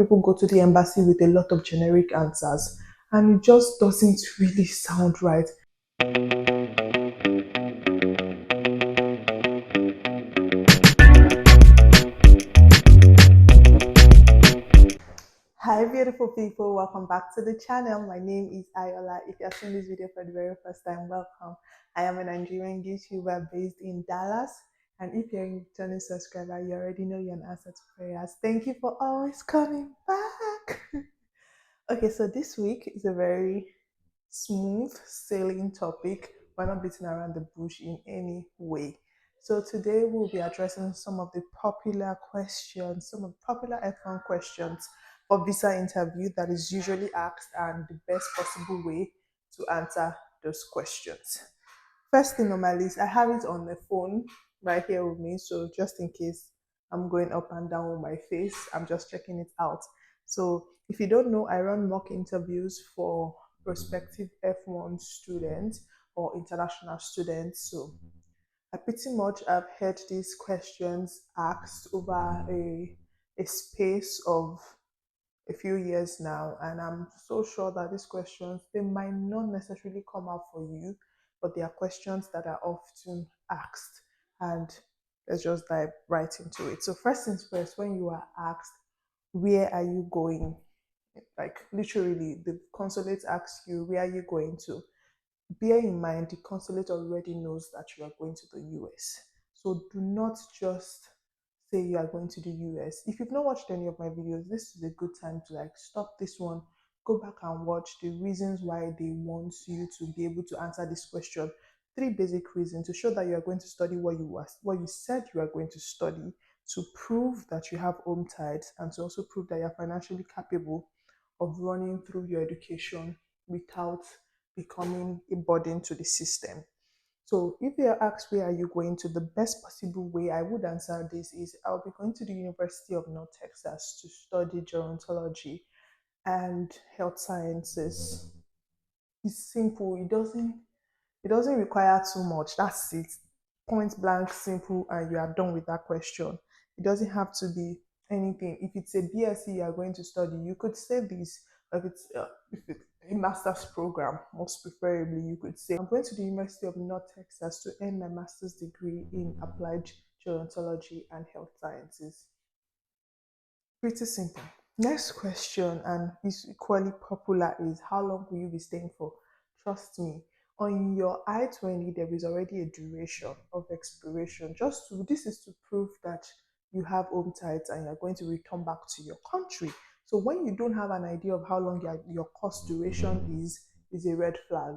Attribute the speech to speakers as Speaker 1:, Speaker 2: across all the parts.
Speaker 1: people go to the embassy with a lot of generic answers, and it just doesn't really sound right. Hi, beautiful people. Welcome back to the channel. My name is Ayoola. If you're seeing this video for the very first time, welcome. I am a Nigerian YouTuber based in Dallas. And if you're a returning subscriber, you already know you're an answer to prayers. Thank you for always coming back. Okay, so this week is a very smooth sailing topic. We're not beating around the bush in any way. So today we'll be addressing some of the popular questions, some of the popular F1 questions for visa interview that is usually asked and the best possible way to answer those questions. First thing on my list, I have it on the phone right here with me. So just in case I'm going up and down with my face, I'm just checking it out. So if you don't know, I run mock interviews for prospective F1 students or international students. So I pretty much have heard these questions asked over a space of a few years now, and I'm so sure that these questions they might not necessarily come out for you, but they are questions that are often asked. And let's just dive right into it. So first things first, when you are asked where are you going, like literally the consulate asks you where are you going to, bear in mind the consulate already knows that you are going to the US. So do not just say you are going to the US. If you've not watched any of my videos, this is a good time to like stop this one, go back and watch the reasons why they want you to be able to answer this question. Three basic reasons to show that you are going to study what you said you are going to study, to prove that you have home ties, and to also prove that you are financially capable of running through your education without becoming a burden to the system. So if you're asked where are you going to, the best possible way I would answer this is I'll be going to the University of North Texas to study gerontology and health sciences. It's simple. It doesn't require too much. That's it. Point blank, simple, and you are done with that question. It doesn't have to be anything. If it's a BSc you are going to study, you could say this. If it's a master's program, most preferably, you could say, I'm going to the University of North Texas to earn my master's degree in applied gerontology and health sciences. Pretty simple. Next question, and is equally popular, is how long will you be staying for? Trust me, on your I-20, there is already a duration of expiration. This is to prove that you have home ties and you're going to return back to your country. So when you don't have an idea of how long your course duration is a red flag.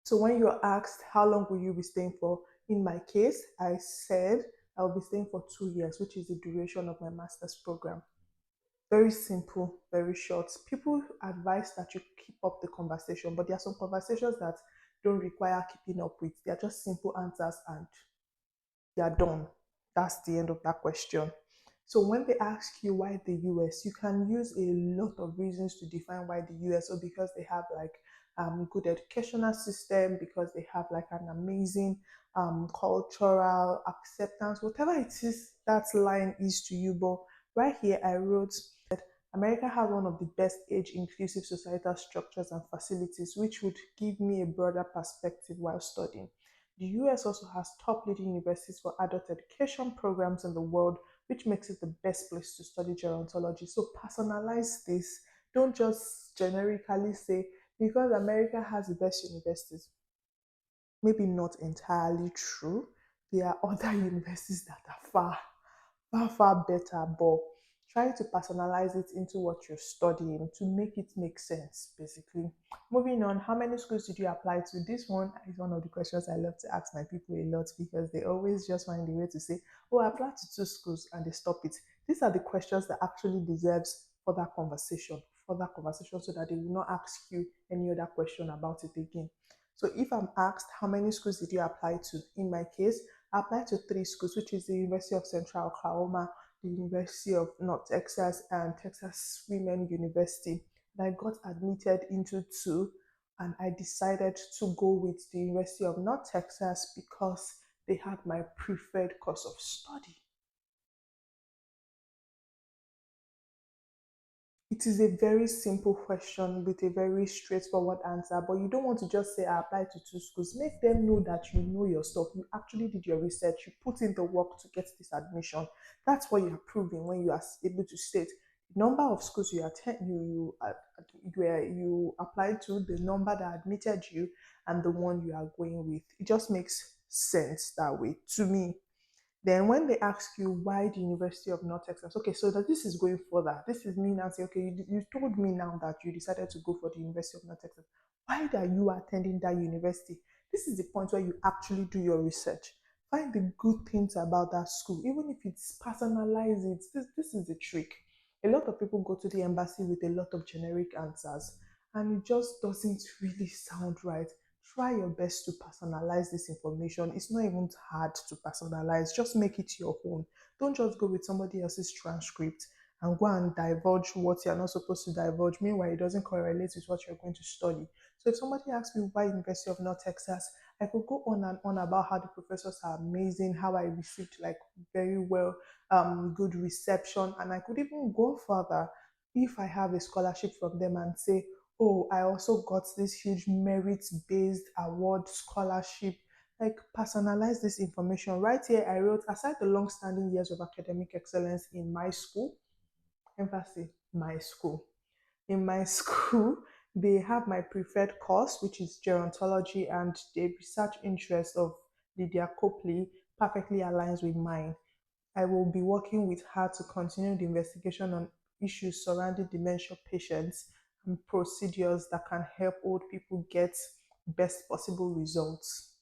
Speaker 1: So when you're asked how long will you be staying for, in my case, I said I'll be staying for 2 years, which is the duration of my master's program. Very simple, very short. People advise that you keep up the conversation, but there are some conversations that don't require keeping up with. They are just simple answers and they are done. That's the end of that question. So when they ask you why the US, you can use a lot of reasons to define why the US. So because they have like good educational system, because they have like an amazing cultural acceptance, whatever it is that line is to you. But right here, I wrote America has one of the best age inclusive societal structures and facilities, which would give me a broader perspective while studying. The US also has top leading universities for adult education programs in the world, which makes it the best place to study gerontology. So personalize this. Don't just generically say, because America has the best universities. Maybe not entirely true. There are other universities that are far better, but try to personalize it into what you're studying to make it make sense, basically. Moving on, how many schools did you apply to? This one is one of the questions I love to ask my people a lot because they always just find a way to say, oh, I applied to two schools and they stop it. These are the questions that actually deserves further conversation so that they will not ask you any other question about it again. So if I'm asked how many schools did you apply to, in my case, I applied to three schools, which is the University of Central Oklahoma, the University of North Texas, and Texas Women University. And I got admitted into two, and I decided to go with the University of North Texas because they had my preferred course of study. It is a very simple question with a very straightforward answer, but you don't want to just say I applied to two schools. Make them know that you know your stuff. You actually did your research. You put in the work to get this admission. That's what you are proving when you are able to state the number of schools you applied to, the number that admitted you, and the one you are going with. It just makes sense that way to me. Then when they ask you why the University of North Texas, okay, so that this is going further. This is me now saying, okay, you told me now that you decided to go for the University of North Texas. Why are you attending that university? This is the point where you actually do your research. Find the good things about that school, even if it's personalize it. This is the trick. A lot of people go to the embassy with a lot of generic answers, and it just doesn't really sound right. Try your best to personalize this information. It's not even hard to personalize, just make it your own. Don't just go with somebody else's transcript and go and divulge what you're not supposed to divulge. Meanwhile, it doesn't correlate with what you're going to study. So if somebody asks me why University of North Texas, I could go on and on about how the professors are amazing, how I received like very well, good reception, and I could even go further if I have a scholarship from them and say, oh, I also got this huge merit based award scholarship. Like, personalize this information. Right here, I wrote, aside the long standing years of academic excellence in my school, emphasis, my school. In my school, they have my preferred course, which is gerontology, and the research interest of Lydia Copley perfectly aligns with mine. I will be working with her to continue the investigation on issues surrounding dementia patients and procedures that can help old people get best possible results.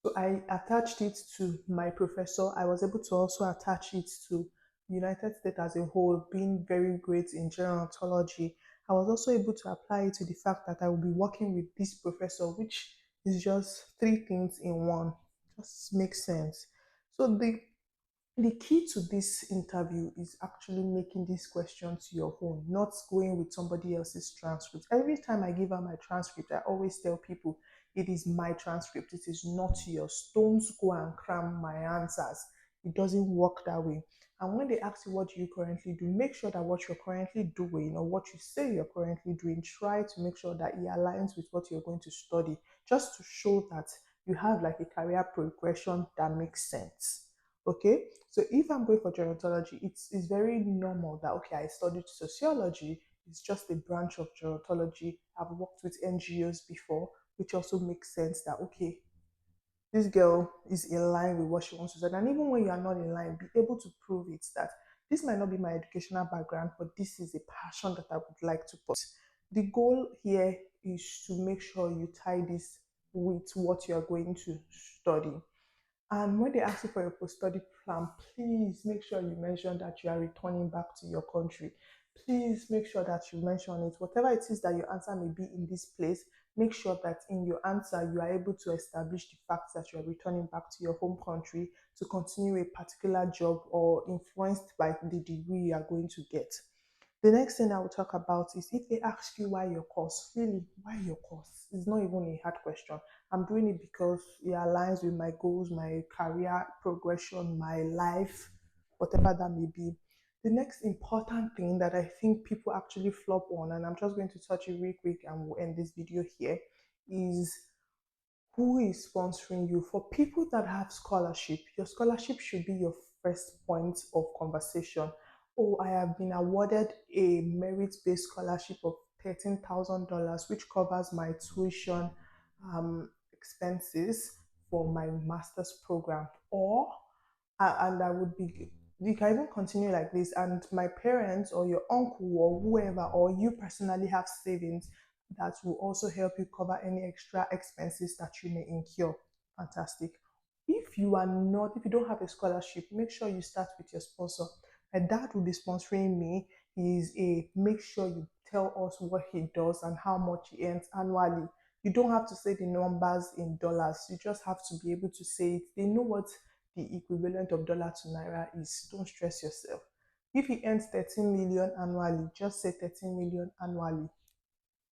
Speaker 1: So I attached it to my professor. I was able to also attach it to United States as a whole, being very great in gerontology. I was also able to apply it to the fact that I will be working with this professor, which is just three things in one. Just makes sense. So the key to this interview is actually making this question to your own, not going with somebody else's transcript. Every time I give out my transcript, I always tell people it is my transcript, it is not yours. Don't go and cram my answers. It doesn't work that way. And when they ask you what do you currently do, make sure that what you're currently doing or what you say you're currently doing, try to make sure that it aligns with what you're going to study, just to show that you have like a career progression that makes sense. Okay, so if I'm going for gerontology, it's very normal that okay, I studied sociology. It's just a branch of gerontology. I've worked with NGOs before, which also makes sense that okay, this girl is in line with what she wants to study. And even when you are not in line, be able to prove it that this might not be my educational background, but this is a passion that I would like to put. The goal here is to make sure you tie this with what you are going to study. And when they ask you for your post-study plan, please make sure you mention that you are returning back to your country. Please make sure that you mention it. Whatever it is that your answer may be in this place, make sure that in your answer you are able to establish the fact that you are returning back to your home country to continue a particular job or influenced by the degree you are going to get. The next thing I will talk about is if they ask you why your course, really, why your course? It's not even a hard question. I'm doing it because it aligns with my goals, my career progression, my life, whatever that may be. The next important thing that I think people actually flop on, and I'm just going to touch it real quick and we'll end this video here, is who is sponsoring you. For people that have scholarship, your scholarship should be your first point of conversation. Oh, I have been awarded a merit-based scholarship of $13,000, which covers my tuition expenses for my master's program. Or and I would be, you can even continue like this. And my parents or your uncle or whoever, or you personally have savings that will also help you cover any extra expenses that you may incur. Fantastic. If you are not, if you don't have a scholarship, make sure you start with your sponsor. My dad will be sponsoring me. Is a make sure you tell us what he does and how much he earns annually. You don't have to say the numbers in dollars. You just have to be able to say it. They know what the equivalent of dollar to naira is. Don't stress yourself. If he earns 13 million annually, just say 13 million annually.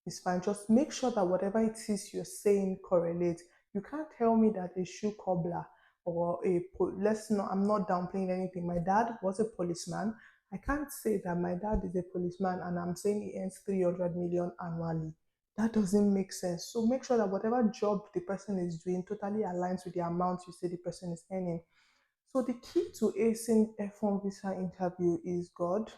Speaker 1: It's fine. Just make sure that whatever it is you're saying correlates. You can't tell me that a shoe cobbler or let's not, I'm not downplaying anything. My dad was a policeman I can't say that my dad is a policeman and I'm saying he earns 300 million annually. That doesn't make sense. So make sure that whatever job the person is doing totally aligns with the amount you say the person is earning. So the key to acing F1 visa interview is God.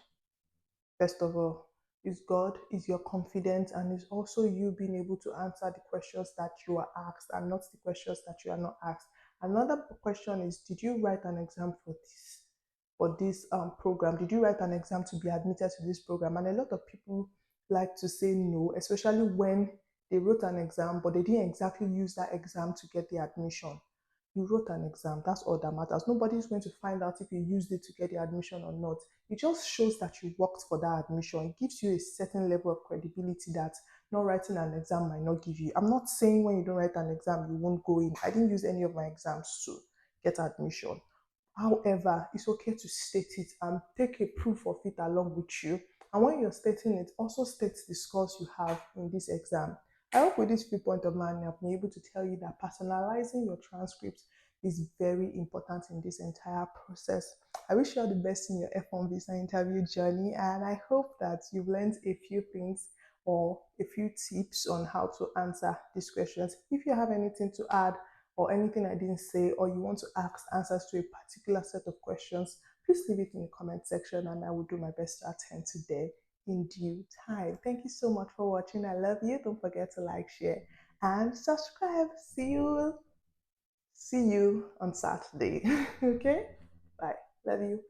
Speaker 1: First of all, is God, is your confidence, and is also you being able to answer the questions that you are asked and not the questions that you are not asked. Another question is, did you write an exam for this program? Did you write an exam to be admitted to this program? And a lot of people like to say no, especially when they wrote an exam, but they didn't exactly use that exam to get the admission. You wrote an exam, that's all that matters. Nobody's going to find out if you used it to get the admission or not. It just shows that you worked for that admission. It gives you a certain level of credibility that not writing an exam might not give you. I'm not saying when you don't write an exam, you won't go in. I didn't use any of my exams to get admission. However, it's okay to state it and take a proof of it along with you. And when you're stating it, also state the scores you have in this exam. I hope with this few point of mine, I've been able to tell you that personalizing your transcript is very important in this entire process. I wish you all the best in your F1 visa interview journey, and I hope that you've learned a few things or a few tips on how to answer these questions. If you have anything to add or anything I didn't say, or you want to ask answers to a particular set of questions, please leave it in the comment section and I will do my best to attend to them in due time. Thank you so much for watching. I love you. Don't forget to like, share, and subscribe. See you on Saturday. Okay? Bye. Love you.